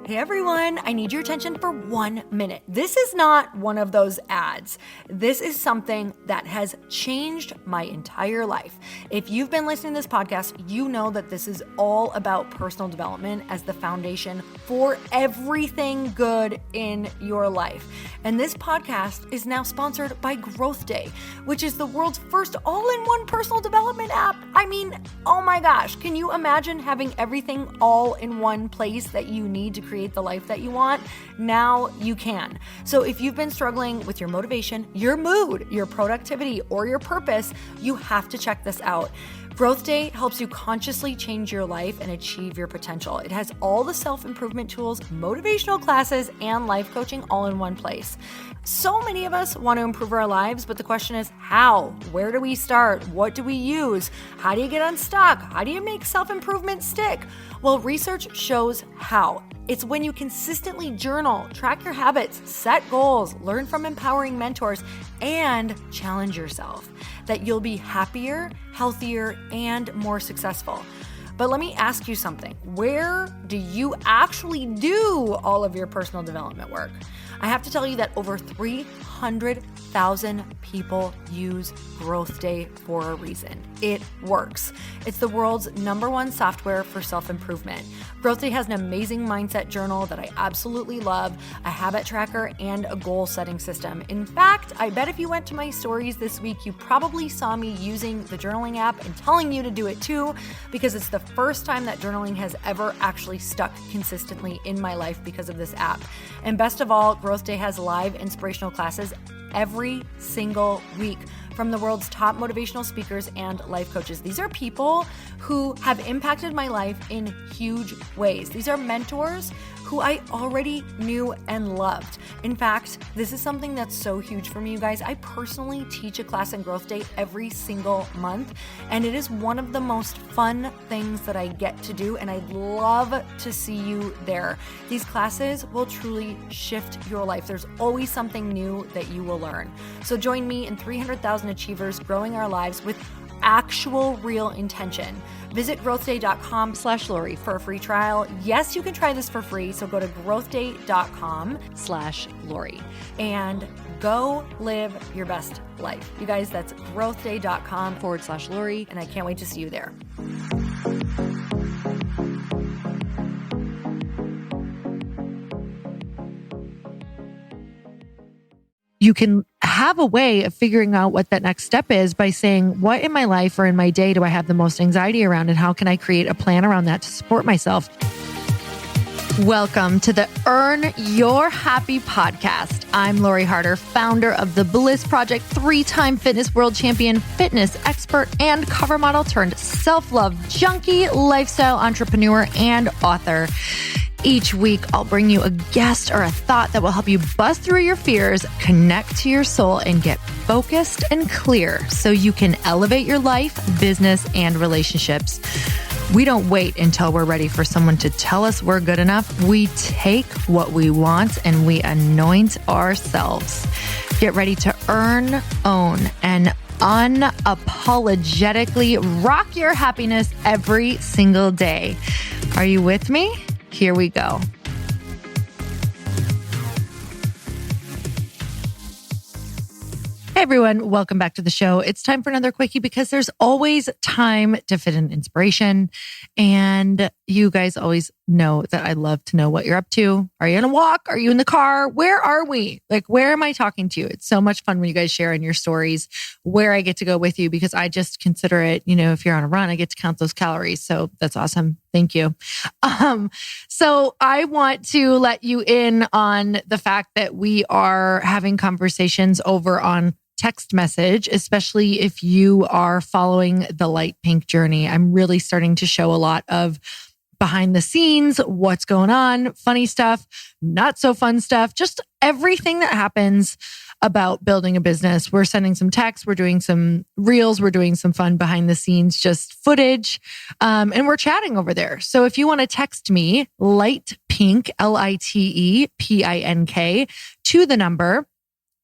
Hey everyone, I need your attention for 1 minute. This is not one of those ads. This is something that has changed my entire life. If you've been listening to this podcast, you know that this is all about personal development as the foundation for everything good in your life. And this podcast is now sponsored by Growth Day, which is the world's first all-in-one personal development app. I mean, oh my gosh, can you imagine having everything all in one place that you need to create the life that you want? Now you can. So if you've been struggling with your motivation, your mood, your productivity, or your purpose, you have to check this out. Growth Day helps you consciously change your life and achieve your potential. It has all the self-improvement tools, motivational classes, and life coaching all in one place. So many of us want to improve our lives, but the question is how? Where do we start? What do we use? How do you get unstuck? How do you make self-improvement stick? Well, research shows how. It's when you consistently journal, track your habits, set goals, learn from empowering mentors, and challenge yourself that you'll be happier, healthier, and more successful. But let me ask you something. Where do you actually do all of your personal development work? I have to tell you that over 300,000 people use Growth Day for a reason. It works. It's the world's #1 software for self-improvement. Growth Day has an amazing mindset journal that I absolutely love, a habit tracker, and a goal-setting system. In fact, I bet if you went to my stories this week, you probably saw me using the journaling app and telling you to do it too, because it's the first time that journaling has ever actually stuck consistently in my life because of this app. And best of all, Growth Day has live inspirational classes every single week from the world's top motivational speakers and life coaches. These are people who have impacted my life in huge ways. These are mentors who I already knew and loved. In fact, this is something that's so huge for me, you guys. I personally teach a class in Growth Day every single month, and it is one of the most fun things that I get to do, and I'd love to see you there. These classes will truly shift your life. There's always something new that you will learn. So join me and 300,000 achievers growing our lives with actual real intention. Visit growthday.com/Lori for a free trial. Yes, you can try this for free. So go to growthday.com/Lori and go live your best life. You guys, that's growthday.com/Lori. And I can't wait to see you there. You can have a way of figuring out what that next step is by saying, what in my life or in my day do I have the most anxiety around, and how can I create a plan around that to support myself? Welcome to the Earn Your Happy podcast. I'm Lori Harder, founder of The Bliss Project, 3-time fitness world champion, fitness expert, and cover model turned self-love junkie, lifestyle entrepreneur, and author. Each week, I'll bring you a guest or a thought that will help you bust through your fears, connect to your soul, and get focused and clear so you can elevate your life, business, and relationships. We don't wait until we're ready for someone to tell us we're good enough. We take what we want and we anoint ourselves. Get ready to earn, own, and unapologetically rock your happiness every single day. Are you with me? Here we go. Hey everyone, welcome back to the show. It's time for another quickie because there's always time to fit in inspiration. And you guys always know that I love to know what you're up to. Are you on a walk? Are you in the car? Where are we? Like, where am I talking to you? It's so much fun when you guys share in your stories where I get to go with you, because I just consider it, if you're on a run, I get to count those calories. So that's awesome. Thank you. So I want to let you in on the fact that we are having conversations over on text message, especially if you are following the LITEPINK journey. I'm really starting to show a lot of behind the scenes, what's going on, funny stuff, not so fun stuff, just everything that happens about building a business. We're sending some texts, we're doing some reels, we're doing some fun behind the scenes, just footage, and we're chatting over there. So if you want to text me, LITEPINK, LITEPINK, to the number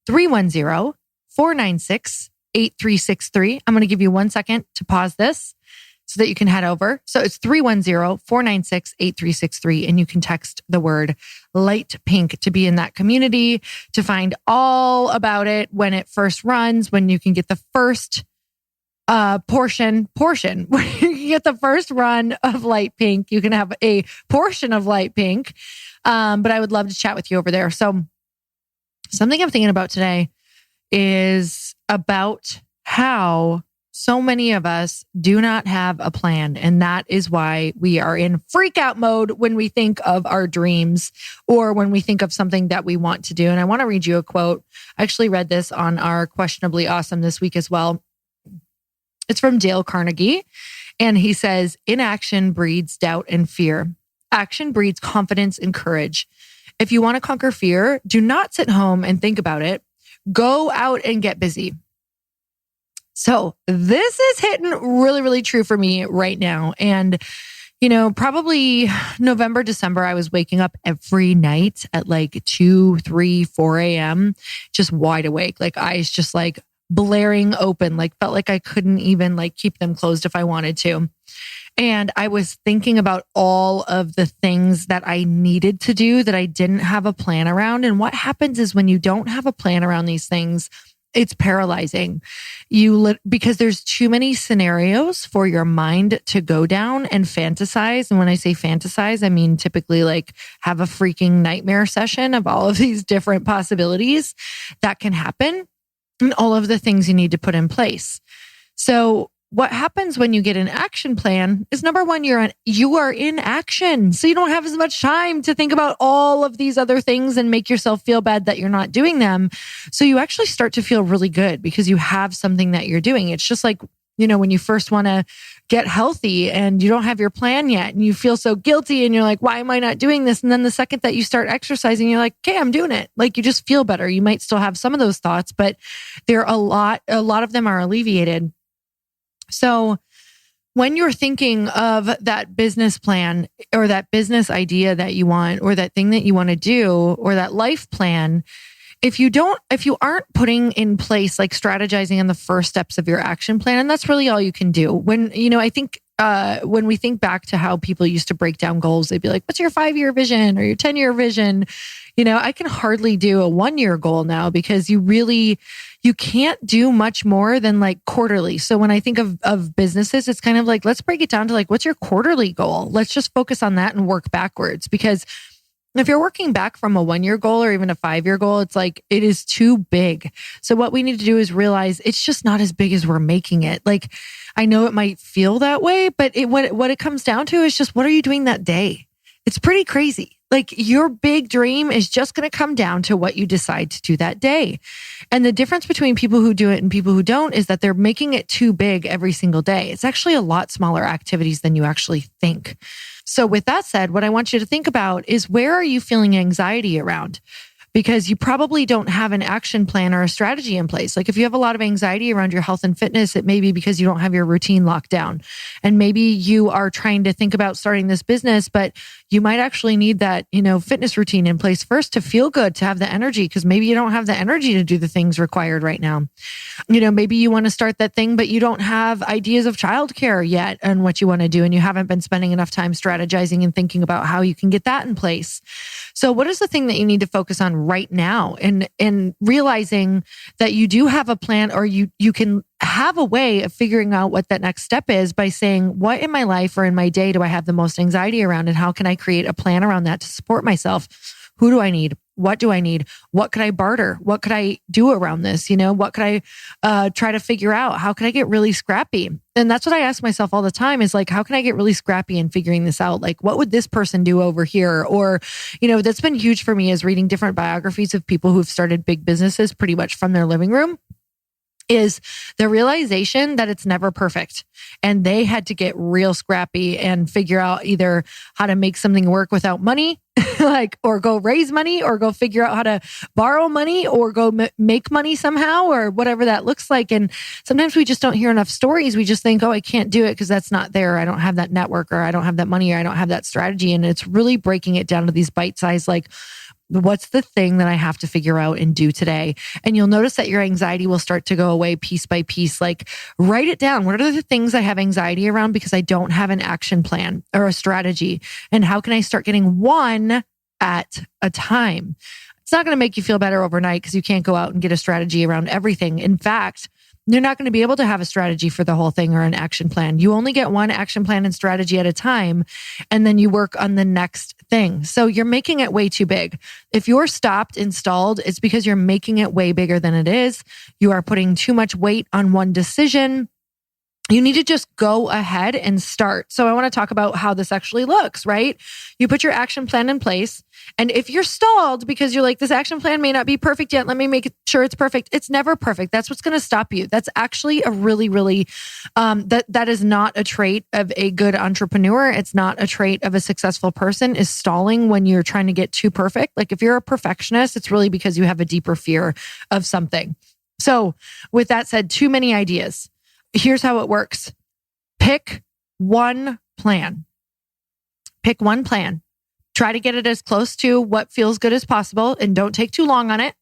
310-496-8363. I'm going to give you 1 second to pause this so that you can head over. So it's 310-496-8363. And you can text the word LITEPINK to be in that community, to find all about it when it first runs, when you can get the first portion, when you get the first run of LITEPINK, you can have a portion of LITEPINK. But I would love to chat with you over there. So something I'm thinking about today is about how so many of us do not have a plan. And that is why we are in freak out mode when we think of our dreams or when we think of something that we want to do. And I want to read you a quote. I actually read this on our Questionably Awesome this week as well. It's from Dale Carnegie. And he says, inaction breeds doubt and fear. Action breeds confidence and courage. If you want to conquer fear, do not sit home and think about it. Go out and get busy. So this is hitting really, really true for me right now. And, probably November, December, I was waking up every night at like 2, 3, 4 a.m., just wide awake, like eyes just like blaring open, like felt like I couldn't even like keep them closed if I wanted to. And I was thinking about all of the things that I needed to do that I didn't have a plan around. And what happens is when you don't have a plan around these things, it's paralyzing. Because there's too many scenarios for your mind to go down and fantasize. And when I say fantasize, I mean typically like have a freaking nightmare session of all of these different possibilities that can happen and all of the things you need to put in place. So what happens when you get an action plan is, number one, you are in action. So you don't have as much time to think about all of these other things and make yourself feel bad that you're not doing them. So you actually start to feel really good because you have something that you're doing. It's just like, when you first want to get healthy and you don't have your plan yet and you feel so guilty and you're like, why am I not doing this? And then the second that you start exercising, you're like, okay, I'm doing it. Like you just feel better. You might still have some of those thoughts, but a lot of them are alleviated. So when you're thinking of that business plan or that business idea that you want, or that thing that you want to do, or that life plan, if you aren't putting in place, like strategizing on the first steps of your action plan, and that's really all you can do. I think when we think back to how people used to break down goals, they'd be like, what's your 5-year vision or your 10-year vision? I can hardly do a 1-year goal now because you can't do much more than like quarterly. So when I think of businesses, it's kind of like, let's break it down to like, what's your quarterly goal? Let's just focus on that and work backwards. Because if you're working back from a 1-year goal or even a 5-year goal, it's like, it is too big. So what we need to do is realize it's just not as big as we're making it. Like, I know it might feel that way, but what it comes down to is just, what are you doing that day? It's pretty crazy. Like your big dream is just going to come down to what you decide to do that day. And the difference between people who do it and people who don't is that they're making it too big every single day. It's actually a lot smaller activities than you actually think. So with that said, what I want you to think about is, where are you feeling anxiety around? Because you probably don't have an action plan or a strategy in place. Like if you have a lot of anxiety around your health and fitness, it may be because you don't have your routine locked down. And maybe you are trying to think about starting this business, but you might actually need that, fitness routine in place first to feel good, to have the energy, because maybe you don't have the energy to do the things required right now. Maybe you want to start that thing, but you don't have ideas of childcare yet and what you want to do. And you haven't been spending enough time strategizing and thinking about how you can get that in place. So what is the thing that you need to focus on right now, and realizing that you do have a plan, or you can have a way of figuring out what that next step is by saying, what in my life or in my day do I have the most anxiety around, and how can I create a plan around that to support myself? Who do I need? What do I need? What could I barter? What could I do around this? What could I try to figure out? How can I get really scrappy? And that's what I ask myself all the time, is like, how can I get really scrappy in figuring this out? Like, what would this person do over here? Or, that's been huge for me, is reading different biographies of people who've started big businesses pretty much from their living room. Is the realization that it's never perfect. And they had to get real scrappy and figure out either how to make something work without money, or go raise money, or go figure out how to borrow money, or go make money somehow, or whatever that looks like. And sometimes we just don't hear enough stories. We just think, oh, I can't do it because that's not there. I don't have that network, or I don't have that money, or I don't have that strategy. And it's really breaking it down to these bite-sized, like, What's the thing that I have to figure out and do today? And you'll notice that your anxiety will start to go away piece by piece. Like, write it down. What are the things I have anxiety around because I don't have an action plan or a strategy? And how can I start getting one at a time? It's not going to make you feel better overnight because you can't go out and get a strategy around everything. In fact, you're not going to be able to have a strategy for the whole thing or an action plan. You only get one action plan and strategy at a time, and then you work on the next thing. So you're making it way too big. If you're stopped and stalled, it's because you're making it way bigger than it is. You are putting too much weight on one decision. You need to just go ahead and start. So I want to talk about how this actually looks, right? You put your action plan in place. And if you're stalled because you're like, this action plan may not be perfect yet, let me make sure it's perfect. It's never perfect. That's what's going to stop you. That's actually a really, that is not a trait of a good entrepreneur. It's not a trait of a successful person, is stalling when you're trying to get too perfect. Like if you're a perfectionist, it's really because you have a deeper fear of something. So with that said, too many ideas. Here's how it works. Pick one plan. Pick one plan. Try to get it as close to what feels good as possible and don't take too long on it.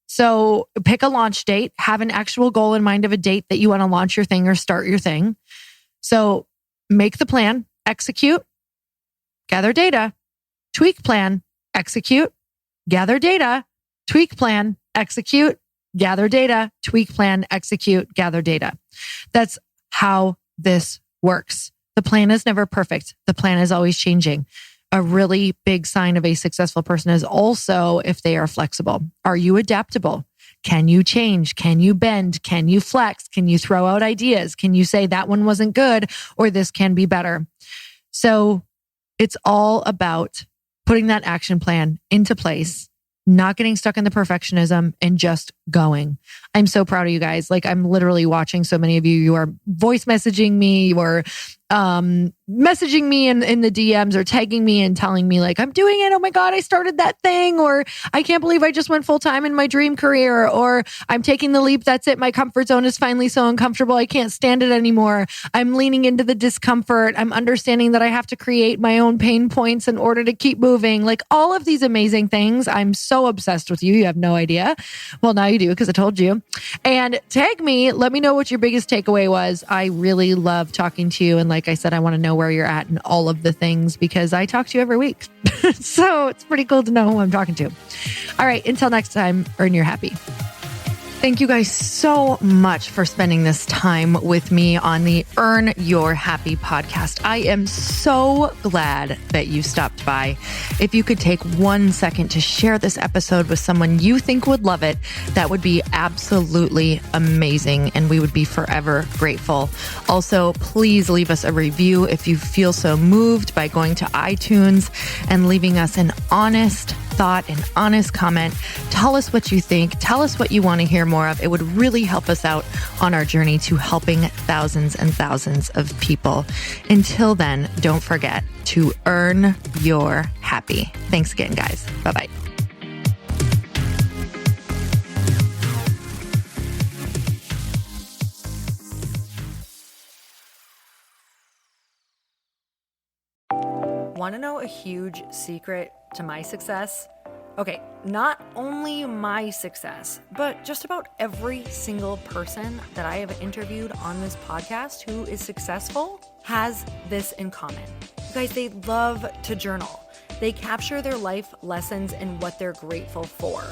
So pick a launch date, have an actual goal in mind of a date that you want to launch your thing or start your thing. So make the plan, execute, gather data, tweak plan, execute, gather data, tweak plan, execute, gather data, tweak plan, execute, gather data. That's how this works. The plan is never perfect. The plan is always changing. A really big sign of a successful person is also if they are flexible. Are you adaptable? Can you change? Can you bend? Can you flex? Can you throw out ideas? Can you say that one wasn't good or this can be better? So it's all about putting that action plan into place, not getting stuck in the perfectionism and just going. I'm so proud of you guys. Like I'm literally watching so many of you. You are voice messaging me, you are messaging me in the DMs or tagging me and telling me like, I'm doing it. Oh my God, I started that thing. Or I can't believe I just went full time in my dream career. Or I'm taking the leap. That's it. My comfort zone is finally so uncomfortable. I can't stand it anymore. I'm leaning into the discomfort. I'm understanding that I have to create my own pain points in order to keep moving. Like all of these amazing things. I'm so obsessed with you. You have no idea. Well, now you do because I told you. And tag me. Let me know what your biggest takeaway was. I really love talking to you. And like I said, I want to know where you're at and all of the things because I talk to you every week. So it's pretty cool to know who I'm talking to. All right. Until next time, earn your happy. Thank you guys so much for spending this time with me on the Earn Your Happy podcast. I am so glad that you stopped by. If you could take 1 second to share this episode with someone you think would love it, that would be absolutely amazing. And we would be forever grateful. Also, please leave us a review if you feel so moved by going to iTunes and leaving us an honest thought, an honest comment. Tell us what you think. Tell us what you want to hear more of. It would really help us out on our journey to helping thousands and thousands of people. Until then, don't forget to earn your happy. Thanks again, guys. Bye-bye. Want to know a huge secret to my success? Okay, not only my success, but just about every single person that I have interviewed on this podcast who is successful has this in common. You guys, they love to journal. They capture their life lessons and what they're grateful for.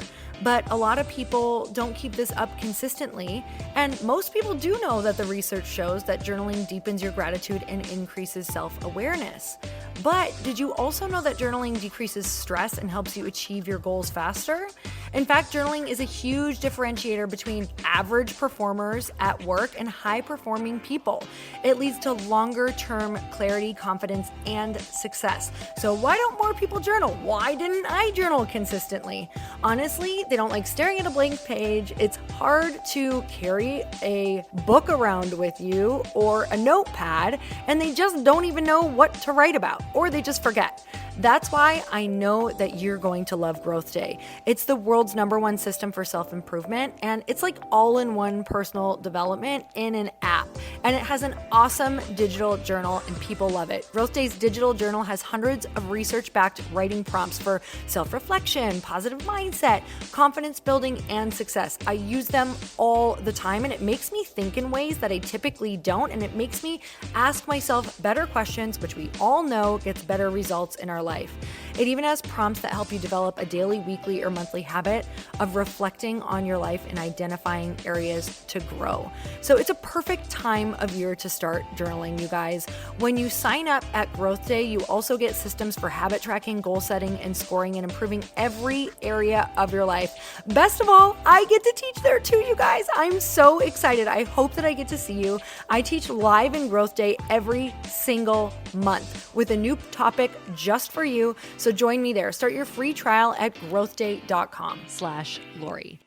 But a lot of people don't keep this up consistently. And most people do know that the research shows that journaling deepens your gratitude and increases self-awareness. But did you also know that journaling decreases stress and helps you achieve your goals faster? In fact, journaling is a huge differentiator between average performers at work and high-performing people. It leads to longer-term clarity, confidence, and success. So why don't more people journal? Why didn't I journal consistently? Honestly, they don't like staring at a blank page. It's hard to carry a book around with you or a notepad, and they just don't even know what to write about, or they just forget. That's why I know that you're going to love Growth Day. It's the world's #1 system for self-improvement, and it's like all-in-one personal development in an app. And it has an awesome digital journal, and people love it. Growth Day's digital journal has hundreds of research-backed writing prompts for self-reflection, positive mindset, confidence building, and success. I use them all the time, and it makes me think in ways that I typically don't, and it makes me ask myself better questions, which we all know gets better results in our life. It even has prompts that help you develop a daily, weekly, or monthly habit of reflecting on your life and identifying areas to grow. So it's a perfect time of year to start journaling, you guys. When you sign up at Growth Day, you also get systems for habit tracking, goal setting, and scoring, and improving every area of your life. Best of all, I get to teach there too, you guys. I'm so excited. I hope that I get to see you. I teach live in Growth Day every single month with a new topic just for you. So join me there. Start your free trial at growthday.com/Lori.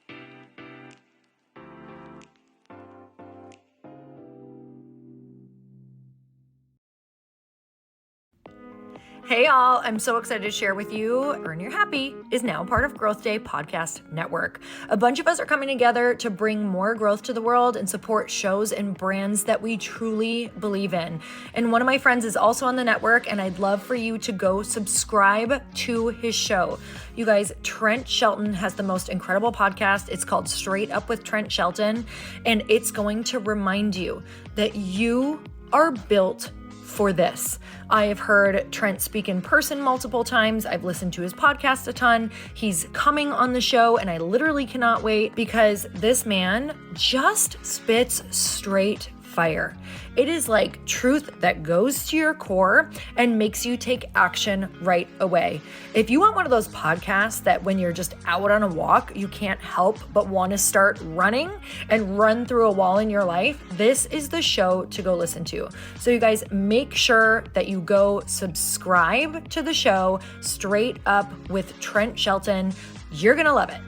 Hey all, I'm so excited to share with you, Earn Your Happy is now part of Growth Day Podcast Network. A bunch of us are coming together to bring more growth to the world and support shows and brands that we truly believe in. And one of my friends is also on the network, and I'd love for you to go subscribe to his show. You guys, Trent Shelton has the most incredible podcast. It's called Straight Up with Trent Shelton, and it's going to remind you that you are built for this. I have heard Trent speak in person multiple times. I've listened to his podcast a ton. He's coming on the show, and I literally cannot wait because this man just spits straight fire. It is like truth that goes to your core and makes you take action right away. If you want one of those podcasts that when you're just out on a walk, you can't help but want to start running and run through a wall in your life, this is the show to go listen to. So you guys, make sure that you go subscribe to the show, Straight Up with Trent Shelton. You're going to love it.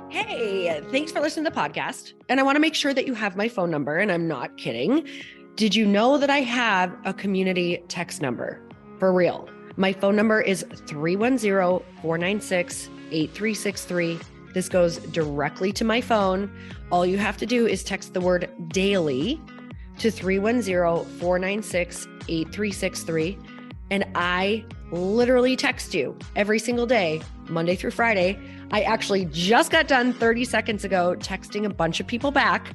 Hey, thanks for listening to the podcast. And I want to make sure that you have my phone number, and I'm not kidding. Did you know that I have a community text number? For real. My phone number is 310-496-8363. This goes directly to my phone. All you have to do is text the word daily to 310-496-8363. And I literally text you every single day, Monday through Friday. I actually just got done 30 seconds ago texting a bunch of people back,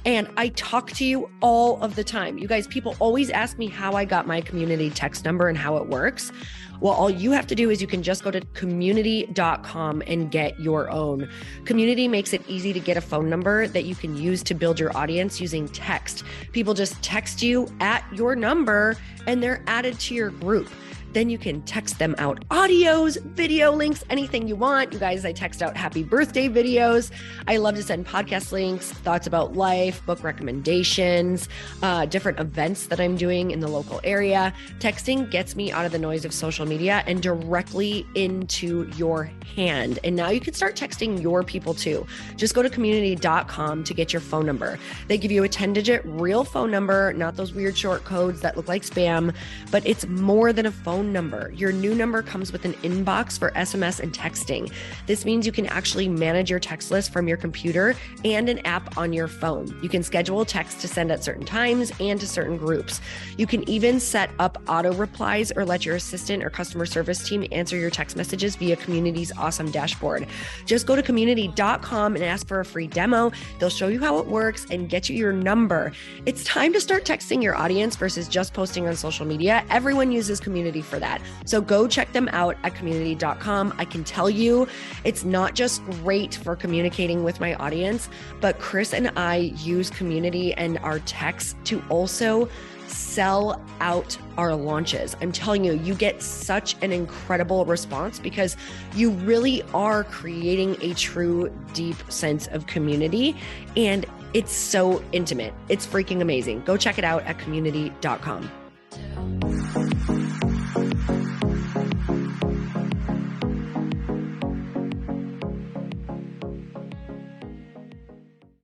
and I talk to you all of the time. You guys, people always ask me how I got my community text number and how it works. Well, all you have to do is you can just go to community.com and get your own. Community makes it easy to get a phone number that you can use to build your audience using text. People just text you at your number and they're added to your group. Then you can text them out audios, video links, anything you want. You guys, I text out happy birthday videos. I love to send podcast links, thoughts about life, book recommendations, different events that I'm doing in the local area. Texting gets me out of the noise of social media and directly into your hand. And now you can start texting your people too. Just go to community.com to get your phone number. They give you a 10-digit real phone number, not those weird short codes that look like spam, but it's more than a phone number. Your new number comes with an inbox for SMS and texting. This means you can actually manage your text list from your computer and an app on your phone. You can schedule text to send at certain times and to certain groups. You can even set up auto replies or let your assistant or customer service team answer your text messages via Community's awesome dashboard. Just go to community.com and ask for a free demo. They'll show you how it works and get you your number. It's time to start texting your audience versus just posting on social media. Everyone uses Community for that. So go check them out at community.com. I can tell you it's not just great for communicating with my audience, but Chris and I use Community and our texts to also sell out our launches. I'm telling you, you get such an incredible response because you really are creating a true, deep sense of community, and it's so intimate. It's freaking amazing. Go check it out at community.com.